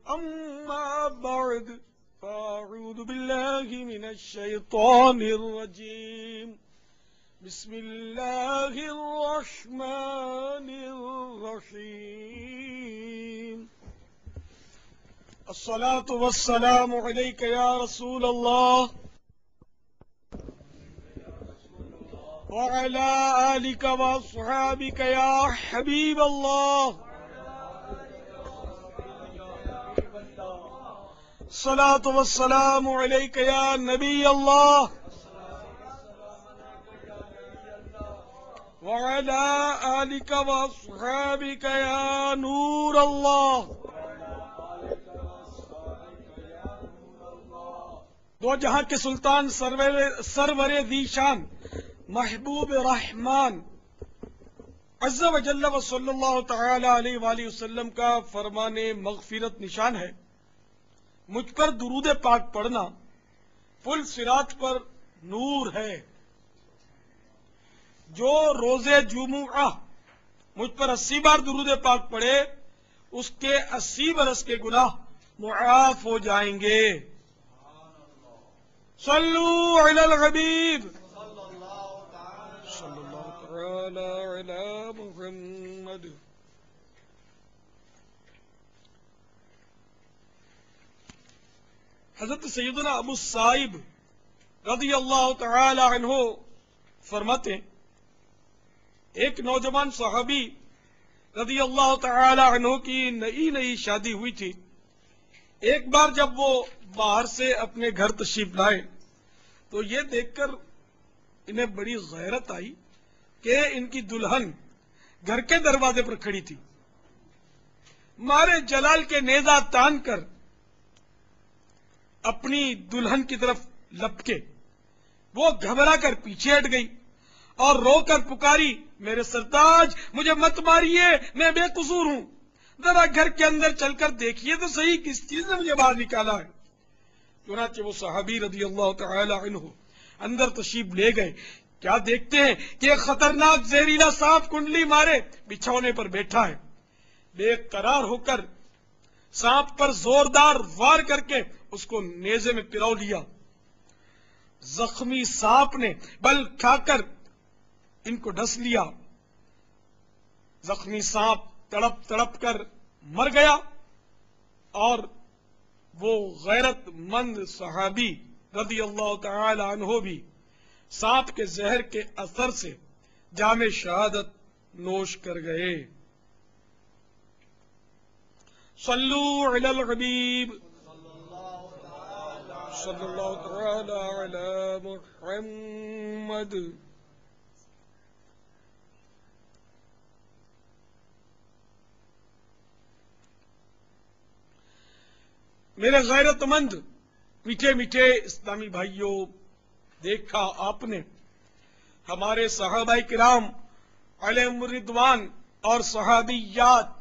أما بعد فأعوذ بالله من الشيطان الرجيم بسم الله الرحمن الرحيم الصلاة والسلام عليك يا رسول الله وعلى آلك وأصحابك يا حبيب الله الصلاة والسلام عليك يا نبي الله وعلى آلك وأصحابك يا نور الله دو جہاں کے سلطان سرور ذی شان محبوب رحمان عز و جل و صلی اللہ تعالی علیہ وآلہ وسلم کا فرمان مغفرت نشان ہے مجھ پر درود پاک پڑھنا پل صراط پر نور ہے جو روز جمعہ مجھ پر 80 بار درود پاک پڑھے اس کے 80 برس کے گناہ معاف ہو جائیں گے صلو علی الحبیب صلی اللہ تعالی علی محمد حضرت سیدنا ابو الصائب رضی اللہ تعالی عنہ فرماتے ہیں ایک نوجوان صحابی رضی اللہ تعالی عنہ کی نئی شادی ہوئی تھی ایک بار جب وہ باہر سے اپنے گھر تشریف لائے تو یہ دیکھ کر انہیں بڑی غیرت آئی کہ ان کی دلہن گھر کے دروازے پر کھڑی تھی مارے جلال کے نیزہ تان کر اپنی دلہن کی طرف لپکے وہ گھبرا کر پیچھے ہٹ گئی اور رو کر پکاری میرے سرتاج مجھے مت ماریے میں بے قصور ہوں ذرا گھر کے اندر چل کر دیکھیے تو صحیح کس چیز نے مجھے باہر نکالا ہے چنانچہ وہ صحابی رضی اللہ تعالی عنہ اندر تشریف لے گئے کیا دیکھتے ہیں کہ ایک خطرناک زہریلا سانپ کنڈلی مارے بچھونے پر بیٹھا ہے بے قرار ہو کر سانپ پر زوردار وار کر کے اس کو نیزے میں پرو لیا زخمی سانپ نے بل کھا کر ان کو ڈس لیا زخمی سانپ تڑپ تڑپ کر مر گیا اور وہ غیرت مند صحابی رضی اللہ تعالی عنہ بھی سانپ کے زہر کے اثر سے جام شہادت نوش کر گئے صلو علی الحبیب صلی اللہ تعالی علی محمد میرے غیرت مند میٹھے میٹھے اسلامی بھائیوں دیکھا آپ نے ہمارے صحابہ کرام علیہم الرضوان اور صحابیات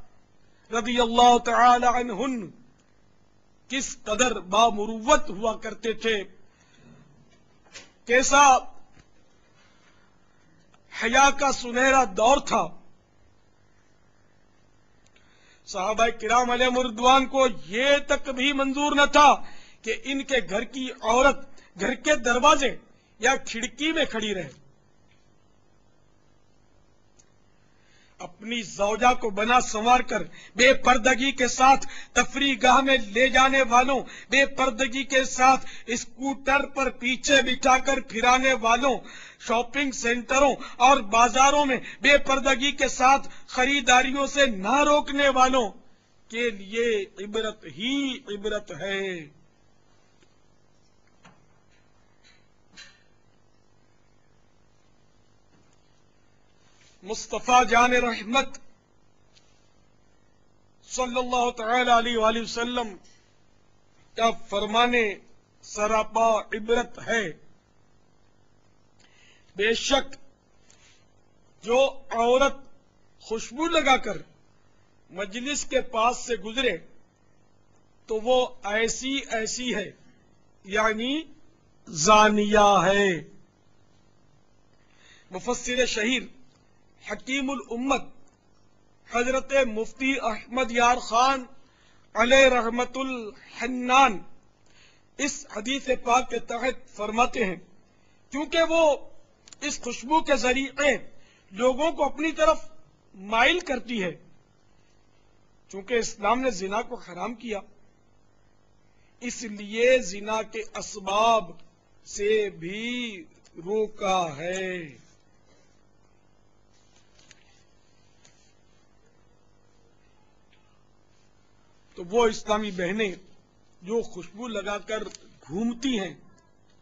رضی اللہ تعالی عنہن کس قدر بامروت ہوا کرتے تھے کیسا حیا کا سنہرا دور تھا صحابہ کرام علیہم الرضوان کو یہ تک بھی منظور نہ تھا کہ ان کے گھر کی عورت گھر کے دروازے یا کھڑکی میں کھڑی رہے اپنی زوجہ کو بنا سنوار کر بے پردگی کے ساتھ تفریح گاہ میں لے جانے والوں بے پردگی کے ساتھ اسکوٹر پر پیچھے بٹھا کر پھرانے والوں شاپنگ سینٹروں اور بازاروں میں بے پردگی کے ساتھ خریداریوں سے نہ روکنے والوں کے لیے عبرت ہی عبرت ہے مصطفیٰ جان رحمت صلی اللہ تعالی علیہ وآلہ وسلم کا فرمانے سراپا عبرت ہے بے شک جو عورت خوشبو لگا کر مجلس کے پاس سے گزرے تو وہ ایسی ہے یعنی زانیہ ہے مفسر شہیر حکیم الامت حضرت مفتی احمد یار خان علیہ رحمت الحنان اس حدیث پاک کے تحت فرماتے ہیں کیونکہ وہ اس خوشبو کے ذریعے لوگوں کو اپنی طرف مائل کرتی ہے، چونکہ اسلام نے زنا کو حرام کیا، اس لیے زنا کے اسباب سے بھی روکا ہے۔ تو وہ اسلامی بہنیں جو خوشبو لگا کر گھومتی ہیں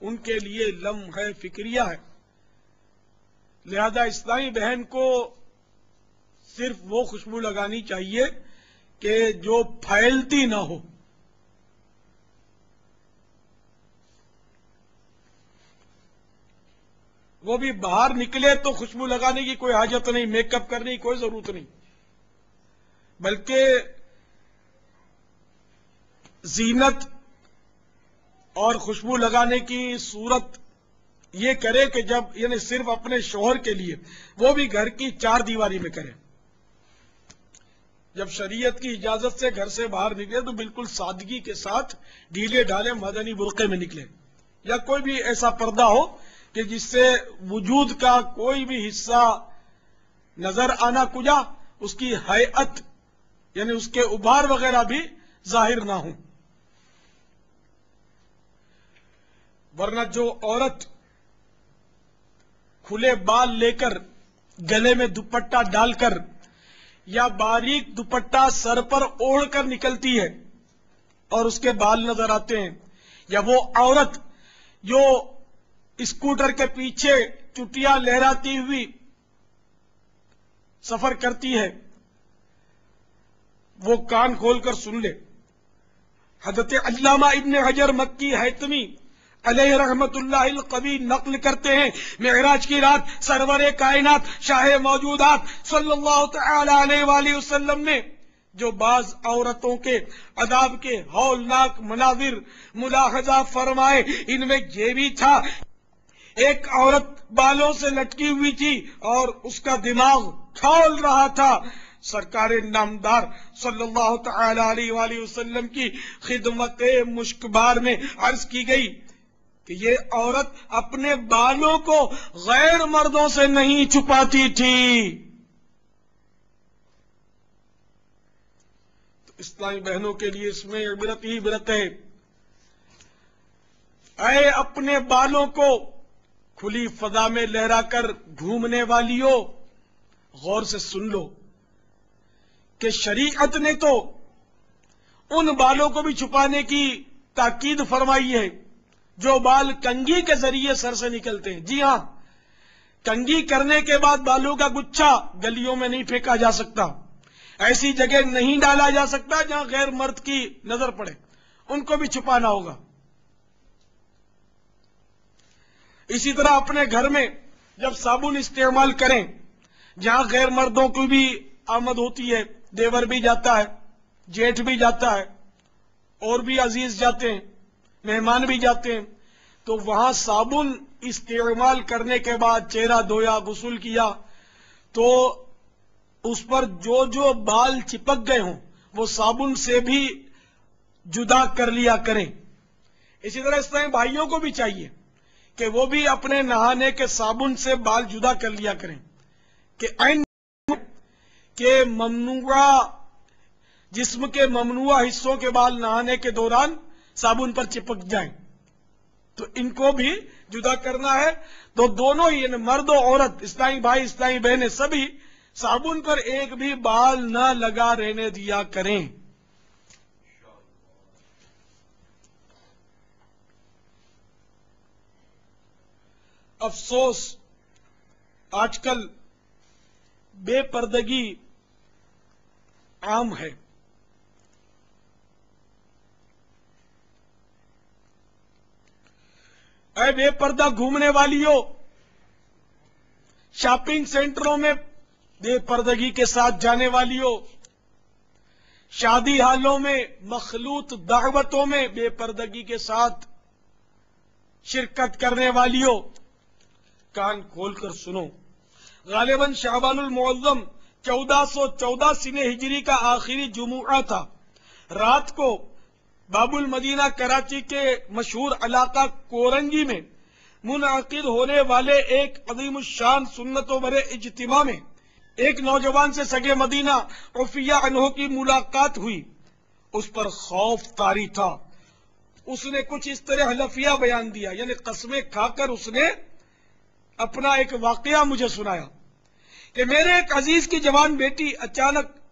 ان کے لیے لمحہ فکریہ ہے، لہذا اسلامی بہن کو صرف وہ خوشبو لگانی چاہیے کہ جو پھیلتی نہ ہو۔ وہ بھی باہر نکلے تو خوشبو لگانے کی کوئی حاجت نہیں، میک اپ کرنے کی کوئی ضرورت نہیں، بلکہ زینت اور خوشبو لگانے کی صورت یہ کرے کہ جب یعنی صرف اپنے شوہر کے لیے، وہ بھی گھر کی چار دیواری میں کرے۔ جب شریعت کی اجازت سے گھر سے باہر نکلے تو بالکل سادگی کے ساتھ ڈھیلے ڈھالے مدنی برقعے میں نکلے، یا کوئی بھی ایسا پردہ ہو کہ جس سے وجود کا کوئی بھی حصہ نظر آنا کجا، اس کی ہیئت یعنی اس کے ابھار وغیرہ بھی ظاہر نہ ہوں۔ ورنہ جو عورت کھلے بال لے کر گلے میں دوپٹہ ڈال کر یا باریک دوپٹہ سر پر اوڑھ کر نکلتی ہے اور اس کے بال نظر آتے ہیں، یا وہ عورت جو اسکوٹر کے پیچھے چٹیاں لہراتی ہوئی سفر کرتی ہے، وہ کان کھول کر سن لے۔ حضرت علامہ ابن حجر مکی حیثمی علیہ رحمت اللہ القوی نقل کرتے ہیں، معراج کی رات سرور کائنات شاہ موجودات صلی اللہ تعالی علیہ وآلہ وسلم نے جو بعض عورتوں کے عذاب کے ہولناک مناظر ملاحظہ فرمائے، ان میں یہ بھی تھا ایک عورت بالوں سے لٹکی ہوئی تھی اور اس کا دماغ کھول رہا تھا۔ سرکار نامدار صلی اللہ تعالی علیہ وآلہ وسلم کی خدمت مشکبار میں عرض کی گئی کہ یہ عورت اپنے بالوں کو غیر مردوں سے نہیں چھپاتی تھی۔ تو اسلامی بہنوں کے لیے اس میں عبرت ہی عبرت ہے۔ اے اپنے بالوں کو کھلی فضا میں لہرا کر گھومنے والیوں، غور سے سن لو کہ شریعت نے تو ان بالوں کو بھی چھپانے کی تاکید فرمائی ہے جو بال کنگھی کے ذریعے سر سے نکلتے ہیں۔ جی ہاں، کنگھی کرنے کے بعد بالوں کا گچھا گلیوں میں نہیں پھینکا جا سکتا، ایسی جگہ نہیں ڈالا جا سکتا جہاں غیر مرد کی نظر پڑے، ان کو بھی چھپانا ہوگا۔ اسی طرح اپنے گھر میں جب صابن استعمال کریں، جہاں غیر مردوں کی بھی آمد ہوتی ہے، دیور بھی جاتا ہے، جیٹھ بھی جاتا ہے، اور بھی عزیز جاتے ہیں، مہمان بھی جاتے ہیں، تو وہاں صابن استعمال کرنے کے بعد چہرہ دھویا، غسل کیا، تو اس پر جو جو بال چپک گئے ہوں وہ صابن سے بھی جدا کر لیا کریں۔ اسی طرح اس طرح بھائیوں کو بھی چاہیے کہ وہ بھی اپنے نہانے کے صابن سے بال جدا کر لیا کریں کہ ممنوعہ جسم کے ممنوعہ حصوں کے بال نہانے کے دوران صابن پر چپک جائیں، تو ان کو بھی جدا کرنا ہے۔ تو دونوں ہی یعنی مرد و عورت، اسلامی بھائی اسلامی بہنیں، سبھی صابن پر ایک بھی بال نہ لگا رہنے دیا کریں۔ افسوس آج کل بے پردگی عام ہے۔ اے بے پردہ گھومنے والیوں، شاپنگ سینٹروں میں بے پردگی کے ساتھ جانے والیوں، شادی ہالوں میں مخلوط دعوتوں میں بے پردگی کے ساتھ شرکت کرنے والیوں، کان کھول کر سنو۔ غالباً شعبان المعظم 1414 سنہ ہجری کا آخری جمعہ تھا، رات کو باب المدینہ کراچی کے مشہور علاقہ کورنگی میں منعقد ہونے والے ایک عظیم الشان سنت و برے اجتماع میں ایک نوجوان سے سگے مدینہ عفیہ عنہ کی ملاقات ہوئی۔ اس پر خوف طاری تھا۔ اس نے کچھ اس طرح حلفیہ بیان دیا، یعنی قسمیں کھا کر اس نے اپنا ایک واقعہ مجھے سنایا کہ میرے ایک عزیز کی جوان بیٹی اچانک